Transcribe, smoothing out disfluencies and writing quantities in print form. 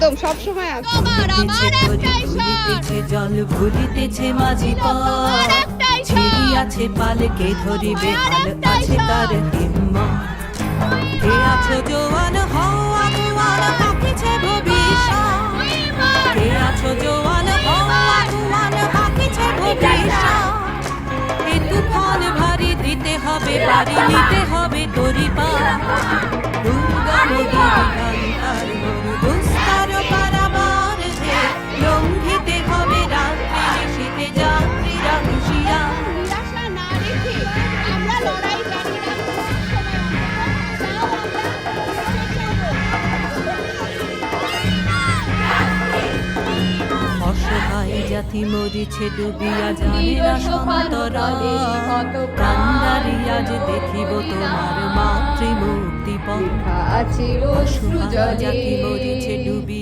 একদম সব সময় আছে। জল ভুলিতেছে মাঝি পথ, ছেড়ি আছে পালকে ধরিবে হাল আছে তার হিম্মত। হে আছো জোয়ান হও আগুয়ান হাকিছে ভবিষ্যৎ, হে আছো জোয়ান হও আগুয়ান হাকিছে ভবিষ্যৎ। এ তুফান ভারী দিতে হবে বাড়ি নিতে হবে তরি পার, দুর্গম গিরিকান্তার মরু দুস্তার পারাবার যে লঙ্ঘিতে হবে রাত্রি নিশীথে যাত্রীরা হুঁশিয়ার। নিরাশা না রেখে আমরা লড়াই জারি রাখবো। অসহায় জাতি মরিছে ডুবিয়া জানে না সমান্তরালে, কান্দারি আজ দেখিব তোমার মাতৃমূর্তি পথ। আছে অসহায় জাতি মরিছে ডুবিয়া